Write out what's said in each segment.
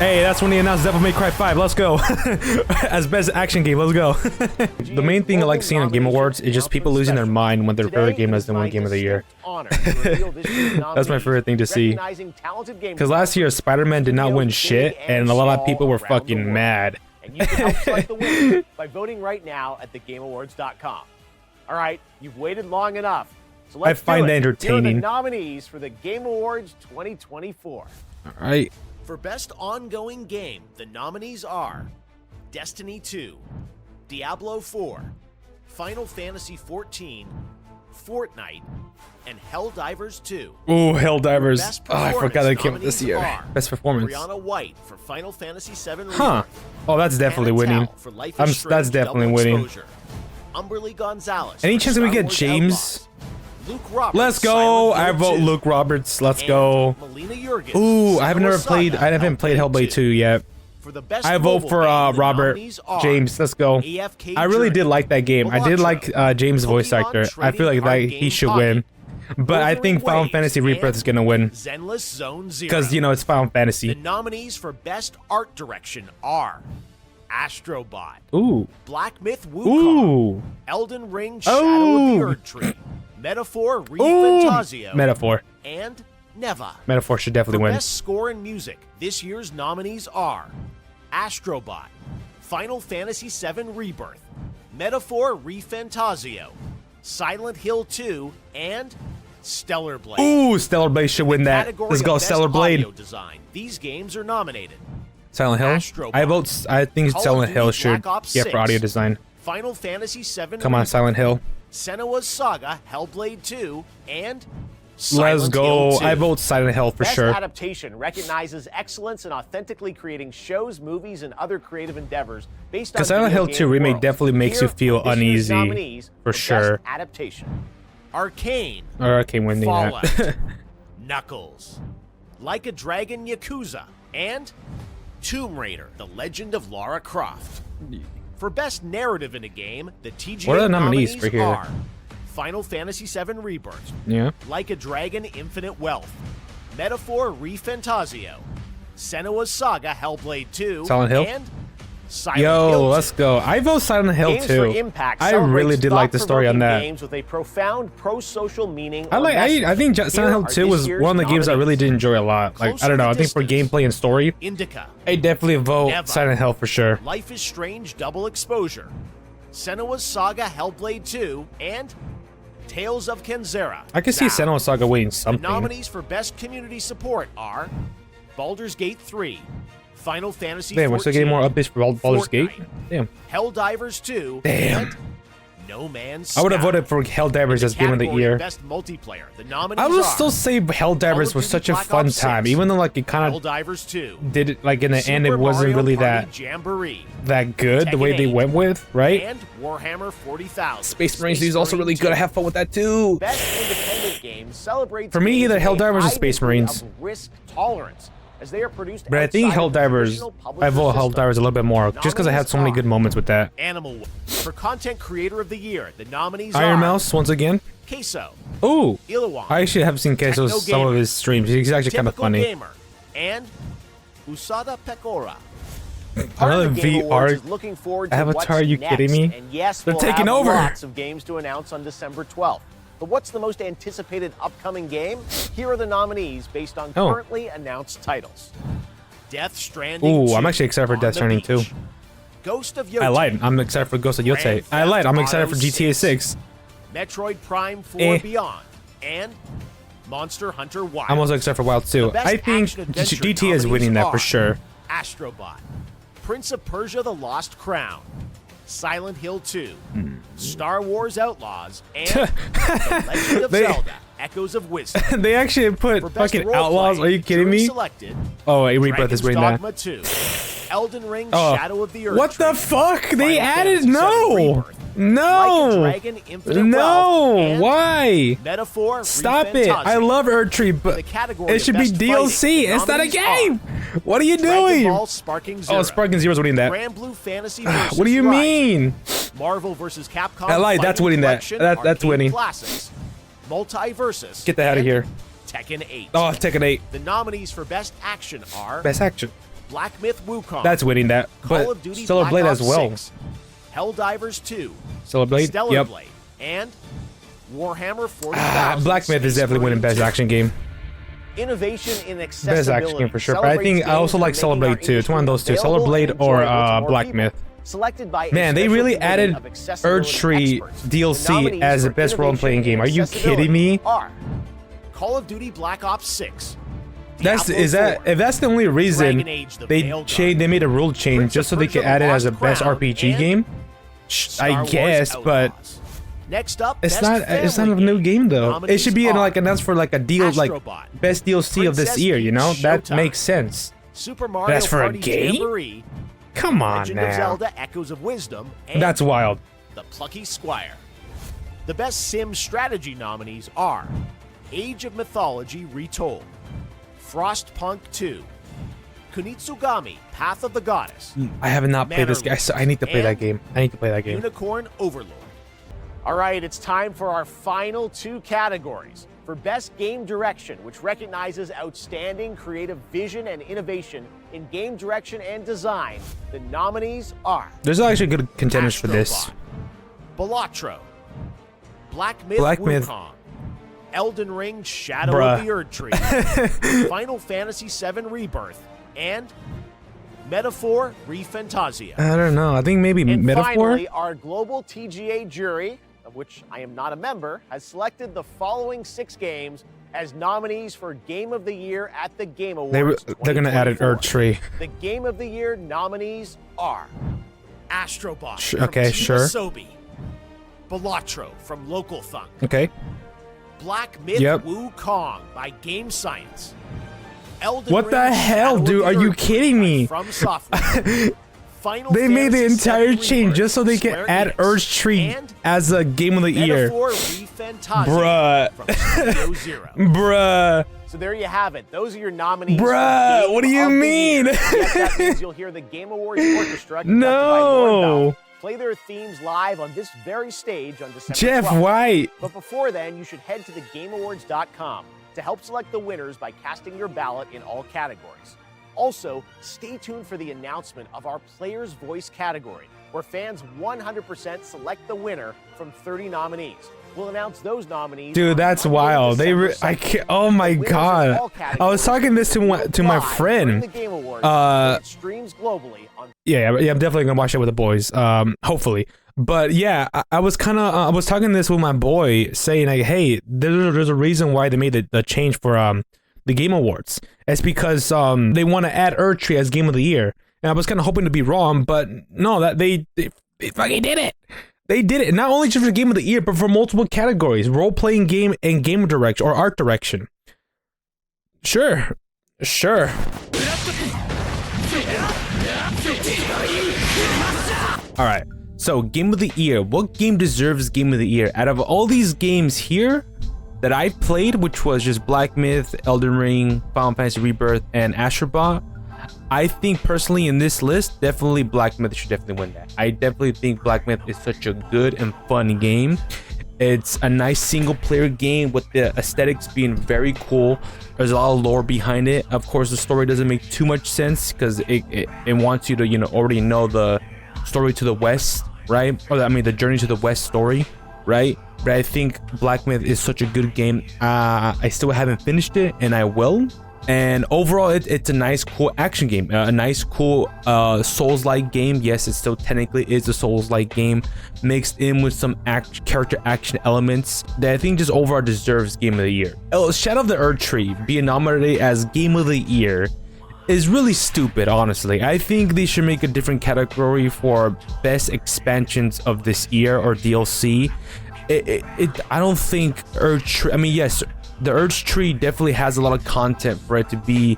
Hey, that's when he announced Devil May Cry 5. Let's go. As best action game, let's go. The main thing I like seeing on Game Awards is just people losing their mind when their favorite game doesn't win Game of the Year. That's my favorite thing to see. Because last year, Spider-Man did not win shit, and a lot of people were fucking mad. And you can help select the winner by voting right now at thegameawards.com. All right, you've waited long enough. So let's find it entertaining. Here are the nominees for the Game Awards 2024. All right. For Best Ongoing Game, the nominees are Destiny 2, Diablo 4, Final Fantasy XIV, Fortnite, and Helldivers 2. Ooh, Helldivers. Oh, I forgot that came out this year. Best performance. Brianna White for Final Fantasy VII Huh. Oh, that's definitely winning. That's definitely winning. Umberly Gonzalez. Any chance we get James? Luke Roberts, Let's go. I vote Luke Roberts. Let's go. Ooh, I haven't played Hellblade 2 yet. I vote for Robert James. Let's go. I really did like that game. I did like James' voice actor. I feel like that he should win. But I think Final Fantasy Rebirth is gonna win. Because, you know, it's Final Fantasy. The nominees for Best Art Direction are Astrobot, Ooh. Black Myth Wukong, Ooh. Elden Ring Shadow of the Erdtree, Metaphor ReFantazio, Metaphor. and Neva. Metaphor should definitely For win. Best Score and Music, this year's nominees are Astrobot, Final Fantasy VII Rebirth, Metaphor ReFantazio, Silent Hill 2, and Stellar Blade. Ooh, Stellar Blade should win that. Let's go, Stellar Blade. Design. These games are nominated. Silent Hill? Astrobot, I think Silent Hill should Black Ops get for audio design. Final Fantasy VII Come on, Silent Hill. Senua's Saga, Hellblade 2, and Let's Silent go. Hill 2. I vote Silent Hill for Best sure. Adaptation recognizes excellence in authentically creating shows, movies, and other creative endeavors based on Because Silent Hill video 2 game remake worlds. definitely makes you Here feel are this year's uneasy. nominees For sure. Best Adaptation. Arcane, Or I can't win Fallout, that. Knuckles, Like a Dragon Yakuza, and Tomb Raider, The Legend of Lara Croft. For Best Narrative in a Game, the TGA What are the nominees for here? are Final Fantasy VII Rebirth, Yeah. Like a Dragon Infinite Wealth, Metaphor ReFantazio, Senua's Saga Hellblade 2, Silent Hill? and Silent Hill 2. Yo, let's go. I vote Silent Hill Games too. for Impact I really did like the story on that. Games with a profound pro-social meaning. I think Silent Hill 2 was one of the games I really did enjoy a lot. Like, I don't know, I think for gameplay and story, Indica, I definitely vote Neva. Silent Hill for sure. Life is Strange Double Exposure, Senua's Saga Hellblade 2, and Tales of Kenzera. I can see Senua's Saga winning The something. nominees for Best Community Support are Baldur's Gate 3, Final Fantasy Damn, XIV, we're still getting more updates for Baldur's Gate? Fortnite, Damn. Helldivers 2, Damn. and No Man's I would have Sky. voted for Helldivers as Game of the Category Year. Best Multiplayer. The nominees I would are still say Helldivers was such a Black fun Ops time, 6, even though like it kind of Helldivers 2, did it like in the end it Super wasn't Mario really Party Jamboree, that good the way Tekken they 8, went with, right? and Warhammer 40,000. Space Marines is also really good. I have fun with that too. Best independent game celebrates For me, games either with a Helldivers or high Space degree Marines. of risk tolerance, as they are produced But I think outside of the Helldivers, traditional I publisher vote system. Helldivers a little bit more, just because I had so many good moments with that. Animal for Content Creator of the Year. The nominees Iron are Mouse once again. Queso, Ooh, Illawan, I actually have seen Queso's Techno some of Gamer, his streams. He's actually kind of Typical funny. Gamer, and Usada Pecora. Part Another of the Game Awards VR is looking forward to Avatar, what's you kidding me? next. And yes, They're we'll taking have over. lots of games to announce on December 12th. But what's the most anticipated upcoming game? Here are the nominees based on currently announced titles. Death Stranding. Ooh, 2, I'm actually excited for On Death the Stranding Beach, 2. Ghost of Yote. I lied. I'm excited for Ghost of Yote. Grand I lied. I'm Theft excited for Auto GTA 6. Metroid Prime 4 Eh. Beyond, and Monster Hunter Wild. I'm also excited for Wild 2. The best I think action-adventure GTA is winning that for nominees sure. are Astrobot, Prince of Persia: The Lost Crown, Silent Hill 2, Star Wars Outlaws, and The Legend of Zelda: Echoes of Wisdom. They actually put For best fucking roleplay, Outlaws. Are you kidding jury me? Selected, Oh, Rebirth is Dragon's winning that. Dogma 2, Elden Ring: Oh, Shadow of the Earth. what the fuck? They added Fantasy VII no, Rebirth, Like a no, Dragon: Infinite Wealth, no. and Why? Metaphor Stop it! ReFantazio. I love Erdtree, The but category it of should be best DLC. fighting, It's not a nominees game. are What are you Dragon doing? Ball Sparking Zero, Oh, Sparking Zero's winning that. Grand Blue Fantasy versus What do you Rise, mean? Marvel vs. Capcom. I lied, that's Fighting winning that. Collection, That's Arcade winning. Classics, Multiversus. Get that out of and here. Tekken 8. Oh, Tekken 8. The nominees for Best Action are Best action. Black Myth Wukong. That's winning that. Call But of Duty Stellar Black Blade Ops as well. 6, Helldivers 2, Stellar Blade. Stellar Yep. Blade, and Warhammer 40,000. Black Myth is definitely winning best action game. Innovation in accessibility. Best action game for sure. But I think I also like Stellar Blade too. It's one of those two. Stellar Blade or Black Myth. Selected by Man, they really added Erdtree DLC as the best role-playing game. Are you kidding me? Call of Duty Black Ops 6. If that's the only reason they made a rule change just so they could add it as a best RPG game, I guess, but Next up, it's not a new game though. It should be like announced for like a deal, like best DLC of this year, you know? That makes sense. Super Mario That's for a Party game? Jamboree, Come on Legend of now. Zelda Echoes of Wisdom, and That's wild. The Plucky Squire. The best sim strategy nominees are Age of Mythology Retold, Frostpunk 2, Kunitsugami Path of the Goddess, I have not played this game. I need to play that game. I need to play that game. Unicorn Overlord. All right, it's time for our final two categories. For Best Game Direction, which recognizes outstanding creative vision and innovation in game direction and design, the nominees are There's actually good contenders for this. Balatro, Black Myth Wukong, Elden Ring Shadow of the Erdtree, Final Fantasy VII Rebirth, and Metaphor ReFantazio. I don't know. I think maybe and Metaphor? Finally, our global TGA jury, of which I am not a member, has selected the following 6 games as nominees for Game of the Year at the Game Awards. They're gonna add an Erdtree. The Game of the Year nominees are Astrobot okay, from sure. Sobi, Balatro from Local Thunk, Okay. Black Myth Wukong by Game Science, Elden What Ring the hell, Shadow of dude? the Are you Erdtree kidding me? From Software. Final They made the Fantasy entire VII change Rebirth, just so they can Square add Enix, Erdtree and as a Game of the Year. Metaphor ReFantazio Bruh. from Studio Zero. Bruh. So there you have it. Those are your nominees. Bruh, for Game what do you of the mean? Year. Yes, that means you'll hear the Game Awards Orchestra conducted by No. Lord Bell play their themes live on this very stage on December Jeff 12th. White. But before then, you should head to thegameawards.com to help select the winners by casting your ballot in all categories. Also, stay tuned for the announcement of our Player's Voice category, where fans 100% select the winner from 30 nominees. We'll announce those nominees. Dude, that's wild. I can't. Oh my god. I was talking this to my friend. Streams globally on Yeah, I'm definitely gonna watch it with the boys. Hopefully. But yeah, I was talking this with my boy, saying like, hey, there's a reason why they made the change for the Game Awards. It's because they want to add Erdtree as Game of the Year, and I was kind of hoping to be wrong, but no, that they fucking did it. They did it, not only just for Game of the Year, but for multiple categories: role-playing game and game direction or art direction. Sure. All right. So, Game of the Year. What game deserves Game of the Year? Out of all these games here that I played, which was just Black Myth, Elden Ring, Final Fantasy Rebirth, and Astrobot, I think personally in this list, definitely Black Myth should definitely win that. I definitely think Black Myth is such a good and fun game. It's a nice single player game with the aesthetics being very cool. There's a lot of lore behind it. Of course, the story doesn't make too much sense because it wants you to, you know, already know the story to the west, right? Or I mean the journey to the west story, right? But I think Black Myth is such a good game. I still haven't finished it, and I will. And overall, it's a nice, cool action game. A nice, cool Souls-like game. Yes, it still technically is a Souls-like game, mixed in with some character action elements that I think just overall deserves Game of the Year. Shadow of the Erdtree being nominated as Game of the Year is really stupid, honestly. I think they should make a different category for best expansions of this year or DLC. I don't think Erdtree. I mean, yes, the Erdtree definitely has a lot of content for it to be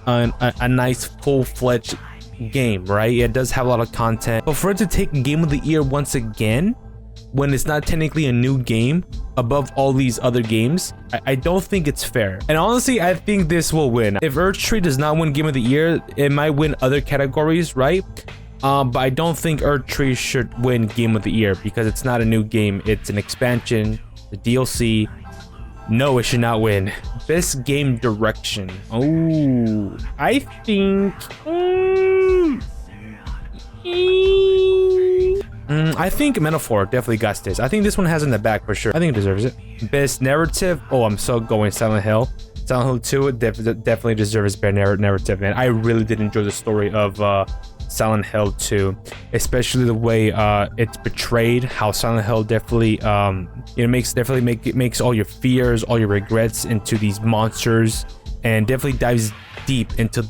a nice full-fledged game, right? It does have a lot of content, but for it to take Game of the Year once again, when it's not technically a new game above all these other games, I don't think it's fair. And honestly, I think this will win. If Erdtree does not win Game of the Year, it might win other categories, right? But I don't think Erdtree should win Game of the Year because it's not a new game. It's an expansion, the DLC. No, it should not win. Best game direction. Oh, I think. I think Metaphor definitely got this. I think this one has in the back for sure. I think it deserves it. Best narrative. Oh, I'm so going Silent Hill. Silent Hill 2 definitely deserves better narrative, man. I really did enjoy the story of Silent Hill 2, especially the way it's portrayed. How Silent Hill definitely makes all your fears, all your regrets into these monsters, and definitely dives deep into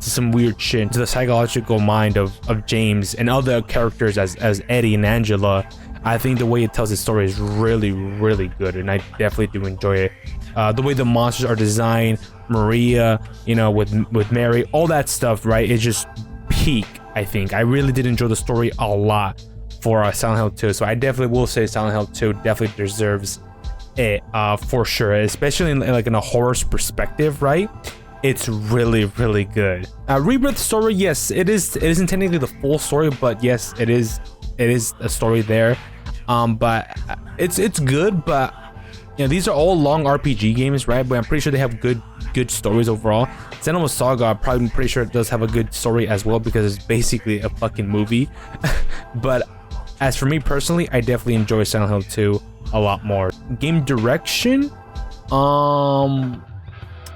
some weird shit, into the psychological mind of James and other characters as Eddie and Angela. I think the way it tells the story is really, really good, and I definitely do enjoy it. The way the monsters are designed, Maria, with Mary, all that stuff, right? It's just peak. I think I really did enjoy the story a lot for Silent Hill 2, so I definitely will say Silent Hill 2 definitely deserves it for sure, especially in a horror perspective, right? It's really, really good. Rebirth story, yes, it isn't technically the full story, but yes, it is a story there. But it's good, but these are all long RPG games, right? But I'm pretty sure they have good stories overall. Xenoblade Saga, I'm pretty sure it does have a good story as well, because it's basically a fucking movie. But as for me personally, I definitely enjoy Silent Hill 2 a lot more. Game direction,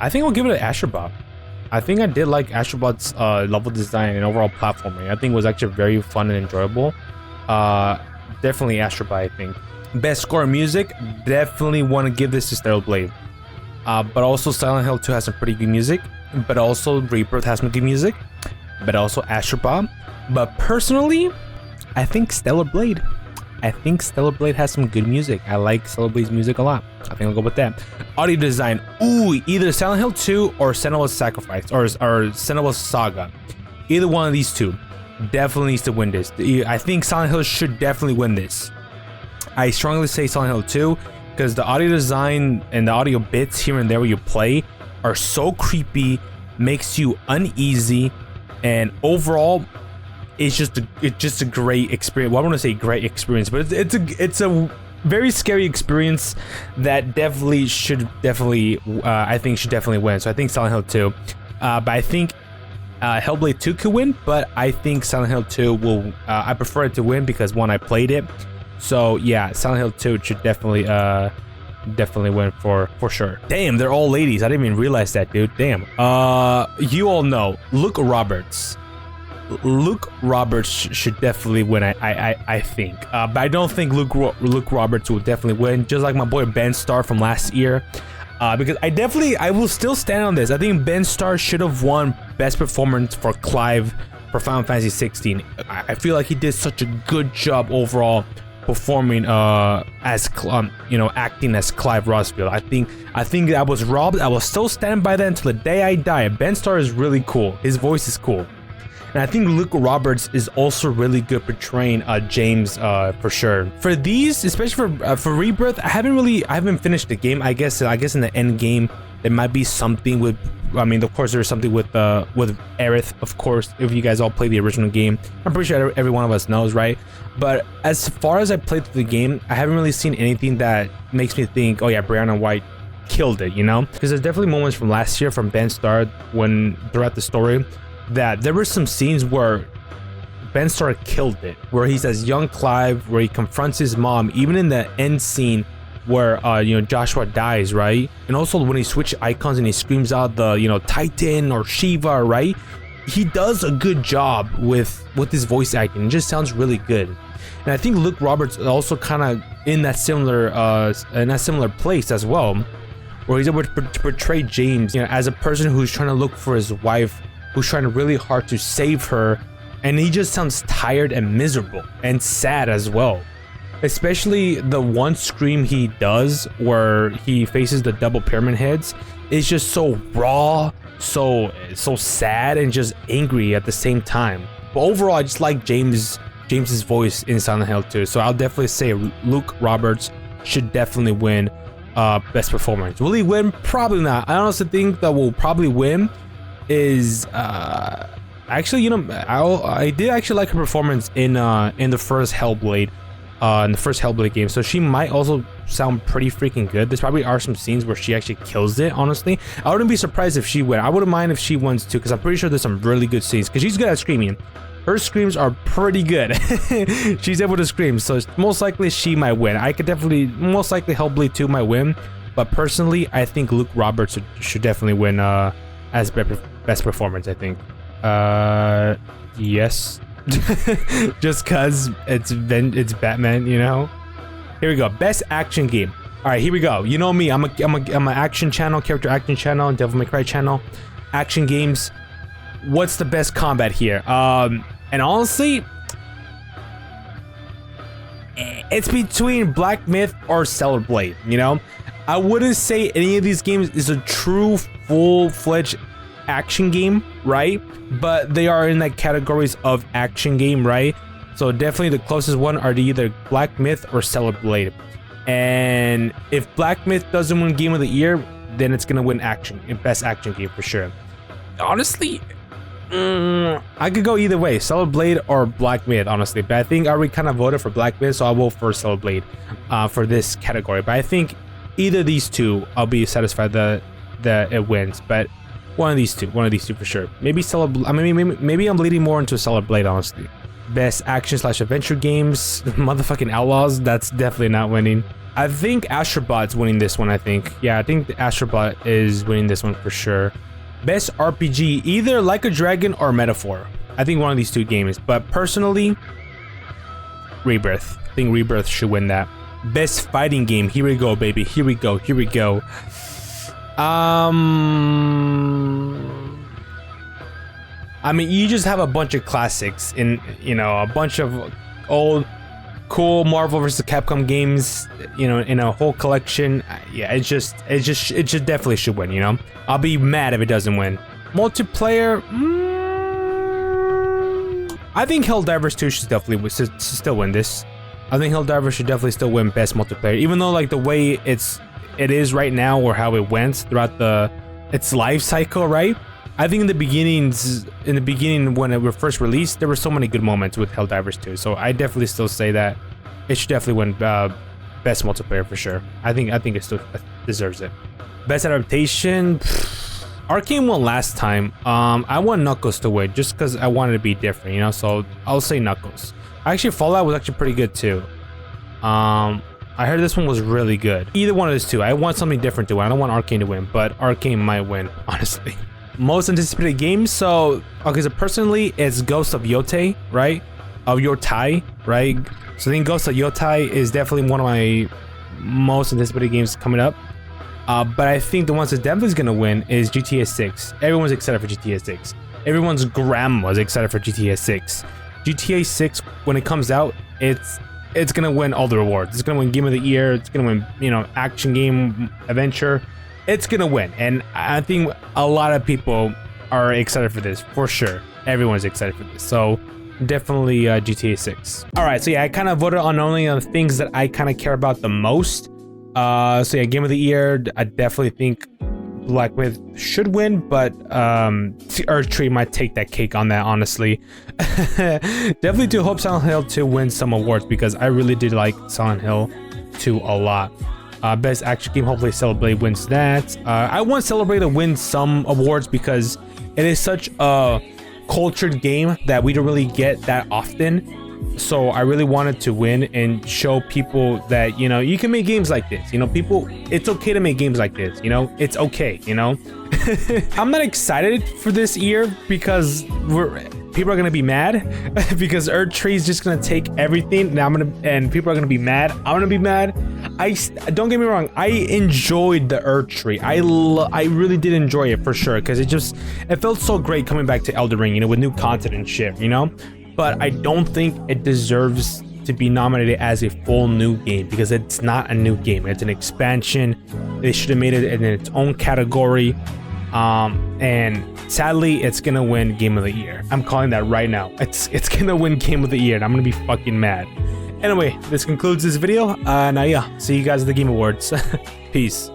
I think I'll give it an Astrobot. I think I did like Astrobot's level design and overall platforming. I think it was actually very fun and enjoyable. Definitely Astrobot, I think. Best score and music, definitely want to give this to Stellar Blade. But also Silent Hill 2 has some pretty good music. But also Rebirth has some good music. But also Astrobot. But personally, I think Stellar Blade. I think Stellar Blade has some good music. I like Stellar Blade's music a lot. I think I'll go with that. Audio design. Ooh, either Silent Hill 2 or Senua's Sacrifice or Senua's Saga. Either one of these two definitely needs to win this. I think Silent Hill should definitely win this. I strongly say Silent Hill 2 because the audio design and the audio bits here and there where you play are so creepy, makes you uneasy, and overall it's just a great experience. Well, I want to say great experience, but it's a very scary experience that definitely should I think should definitely win. So I think Silent Hill 2, but I think Hellblade 2 could win, but I think Silent Hill 2 will. I prefer it to win because one, I played it. So yeah, Silent Hill 2 should definitely win for sure. Damn, they're all ladies. I didn't even realize that, dude. Damn. You all know Luke Roberts. Luke Roberts should definitely win. I think, but I don't think Luke Roberts will definitely win. Just like my boy Ben Starr from last year, because I will still stand on this. I think Ben Starr should have won Best Performance for Clive for Final Fantasy 16. I feel like he did such a good job overall performing as acting as Clive Rosfield. I think I was robbed. I will still stand by that until the day I die. Ben Starr is really cool. His voice is cool. And I think Luke Roberts is also really good portraying James for sure. For these, especially for Rebirth, I haven't finished the game. I guess in the end game there might be something with. I mean, of course, there's something with Aerith, of course. If you guys all play the original game, I'm pretty sure every one of us knows, right? But as far as I played through the game, I haven't really seen anything that makes me think, oh yeah, Brianna White killed it, Because there's definitely moments from last year from Ben Starr when throughout the story that there were some scenes where Ben Starr killed it, where he's as young Clive, where he confronts his mom, even in the end scene where Joshua dies, right? And also when he switches icons and he screams out the Titan or Shiva, right? He does a good job with his voice acting. It just sounds really good. And I think Luke Roberts is also kind of in that similar place as well, where he's able to portray James as a person who's trying to look for his wife, who's trying really hard to save her, and he just sounds tired and miserable and sad as well. Especially the one scream he does where he faces the double pyramid heads is just so raw, so sad, and just angry at the same time. But overall, I just like James's voice in Silent Hill 2. So I'll definitely say Luke Roberts should definitely win Best Performance. Will he win? Probably not. I honestly think that will probably win is actually I did actually like her performance in the first Hellblade. in the first Hellblade game, so she might also sound pretty freaking good. There's probably are some scenes where she actually kills it, honestly. I wouldn't be surprised if she wins. I wouldn't mind if she wins too, because I'm pretty sure there's some really good scenes, because she's good at screaming. Her screams are pretty good. She's able to scream, so it's most likely she might win. I could definitely, most likely Hellblade 2 might win, but personally, I think Luke Roberts should definitely win as best performance, I think. Yes. Just cause it's Batman, you know. Here we go. Best action game. All right, here we go. You know me. I'm a action channel, character action channel, and Devil May Cry channel. Action games. What's the best combat here? And honestly, it's between Black Myth or Stellar Blade. You know, I wouldn't say any of these games is a true full-fledged action game, right? But they are in that categories of action game, right? So definitely the closest one are to either Black Myth or Stellar Blade. And if Black Myth doesn't win Game of the Year, then it's gonna win best action game for sure. Honestly, I could go either way, Stellar Blade or Black Myth, honestly. But I think I already kind of voted for Black Myth, so I'll vote for Stellar Blade for this category. But I think either of these two, I'll be satisfied that it wins. But one of these two for sure. Maybe maybe I'm leading more into Stellar Blade, honestly. Best action/adventure games, motherfucking Outlaws. That's definitely not winning. I think Astrobot's winning this one. I think the Astrobot is winning this one for sure. Best RPG, either Like a Dragon or Metaphor. I think one of these two games. But personally, Rebirth. I think Rebirth should win that. Best fighting game. Here we go, baby. Here we go. I mean, you just have a bunch of classics in, you know, a bunch of old, cool Marvel vs. Capcom games, you know, in a whole collection. Yeah, it just definitely should win, you know? I'll be mad if it doesn't win. Multiplayer, I think Helldivers 2 should definitely still win this. I think Helldivers should definitely still win best multiplayer, even though like the way it is right now, or how it went throughout its life cycle, right? I think in the beginning when it was first released, there were so many good moments with Helldivers 2. So I definitely still say that it should definitely win best multiplayer for sure. I think it still deserves it. Best adaptation, Arcane won last time. I want Knuckles to win just because I wanted to be different, you know. So I'll say Knuckles. Actually, Fallout was actually pretty good too. I heard this one was really good. Either one of those two. I want something different to win. I don't want Arcane to win, but Arcane might win, honestly. Most anticipated games. So, okay, so personally, it's Ghost of Yotei, right? Of Yotai, right? So I think Ghost of Yotai is definitely one of my most anticipated games coming up. But I think the ones that definitely is gonna win is GTA 6. Everyone's excited for GTA 6. Everyone's grandma's excited for GTA 6. GTA 6, when it comes out, it's gonna win all the rewards. It's gonna win Game of the Year. It's gonna win, you know, action game, adventure. It's gonna win, and I think a lot of people are excited for this for sure. Everyone's excited for this, so definitely GTA 6. All right, so yeah, I kind of voted on only on the things that I kind of care about the most. So yeah, Game of the Year, I definitely think Black Myth should win, but erdtree might take that cake on that, honestly. Definitely do hope Silent Hill 2 wins some awards, because I really did like Silent Hill 2 a lot. Best action game, hopefully Stellar Blade wins that. I want Stellar Blade to win some awards because it is such a cultured game that we don't really get that often. So I really wanted to win and show people that, you know, you can make games like this. You know, people, it's okay to make games like this. You know, it's okay, you know. I'm not excited for this year because people are gonna be mad because erdtree is just gonna take everything, and people are gonna be mad. I'm gonna be mad. Don't get me wrong, I enjoyed the erdtree. I really did enjoy it for sure, because it felt so great coming back to Elden Ring, you know, with new content and shit, you know. But I don't think it deserves to be nominated as a full new game, because it's not a new game. It's an expansion. They should have made it in its own category. And sadly, it's gonna win Game of the Year. I'm calling that right now. It's gonna win Game of the Year, and I'm gonna be fucking mad. Anyway, this concludes this video. Now yeah, see you guys at the Game Awards. Peace.